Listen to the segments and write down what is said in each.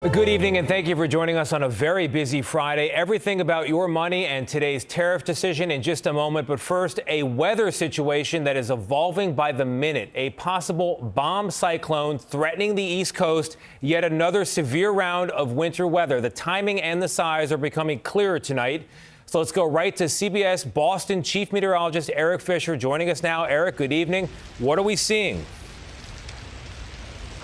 Good evening, and thank you for joining us on a very busy Friday. Everything about your money and today's tariff decision in just a moment. But first, a weather situation that is evolving by the minute. A possible bomb cyclone threatening the East Coast. Yet another severe round of winter weather. The timing and the size are becoming clearer tonight. So let's go right to CBS Boston Chief Meteorologist Eric Fisher joining us now. Eric, good evening. What are we seeing?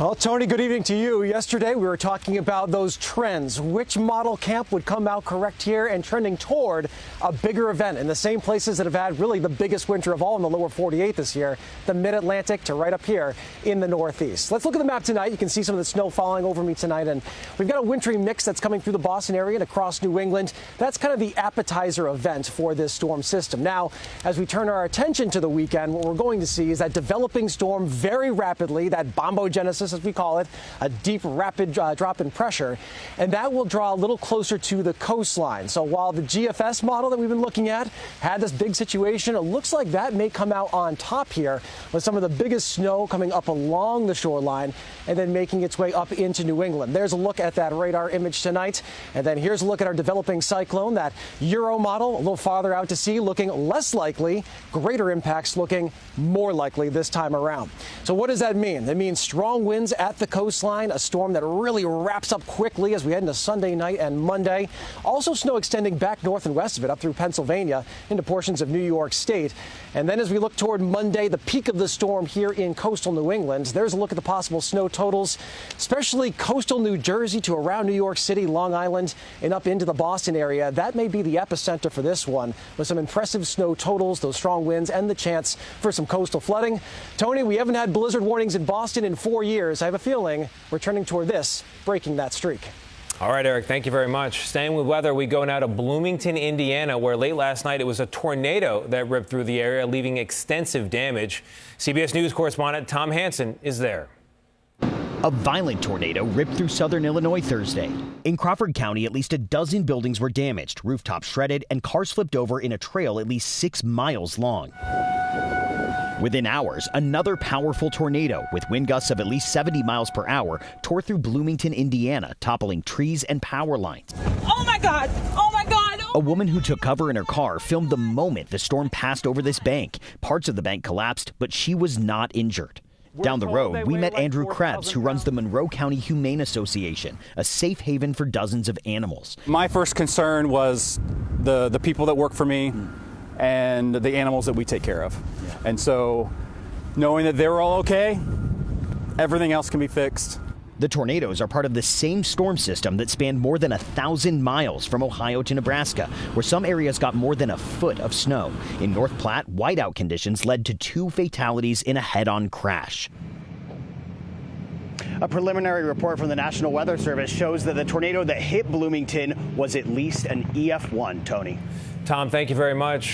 Well, Tony, good evening to you. Yesterday, we were talking about those trends. Which model camp would come out correct here and trending toward a bigger event in the same places that have had really the biggest winter of all in the lower 48 this year, the mid-Atlantic to right up here in the Northeast. Let's look at the map tonight. You can see some of the snow falling over me tonight, and we've got a wintry mix that's coming through the Boston area and across New England. That's kind of the appetizer event for this storm system. Now, as we turn our attention to the weekend, what we're going to see is that developing storm very rapidly, that bombogenesis, as we call it, a deep, rapid drop in pressure, and that will draw a little closer to the coastline. So while the GFS model that we've been looking at had this big situation, it looks like that may come out on top here with some of the biggest snow coming up along the shoreline and then making its way up into New England. There's a look at that radar image tonight, and then here's a look at our developing cyclone, that Euro model a little farther out to sea, looking less likely, greater impacts looking more likely this time around. So what does that mean? That means strong winds at the coastline, a storm that really wraps up quickly as we head into Sunday night and Monday. Also snow extending back north and west of it up through Pennsylvania into portions of New York State. And then as we look toward Monday, the peak of the storm here in coastal New England, there's a look at the possible snow totals, especially coastal New Jersey to around New York City, Long Island, and up into the Boston area. That may be the epicenter for this one, with some impressive snow totals, those strong winds, and the chance for some coastal flooding. Tony, we haven't had blizzard warnings in Boston in 4 years. I have a feeling we're turning toward this, breaking that streak. All right, Eric, thank you very much. Staying with weather, we go now to Bloomington, Indiana, where late last night it was a tornado that ripped through the area, leaving extensive damage. CBS News correspondent Tom Hanson is there. A violent tornado ripped through southern Illinois Thursday. In Crawford County, at least a dozen buildings were damaged, rooftops shredded, and cars flipped over in a trail at least 6 miles long. Within hours, another powerful tornado with wind gusts of at least 70 miles per hour tore through Bloomington, Indiana, toppling trees and power lines. Oh my God! Oh my God! A woman who took cover in her car filmed the moment the storm passed over this bank. Parts of the bank collapsed, but she was not injured. Down the road, we met Andrew Krebs, who runs the Monroe County Humane Association, a safe haven for dozens of animals. My first concern was the people that work for me and the animals that we take care of. And so knowing that they're all okay, everything else can be fixed. The tornadoes are part of the same storm system that spanned more than 1,000 miles from Ohio to Nebraska, where some areas got more than a foot of snow. In North Platte, whiteout conditions led to 2 fatalities in a head-on crash. A preliminary report from the National Weather Service shows that the tornado that hit Bloomington was at least an EF1, Tony. Tom, thank you very much.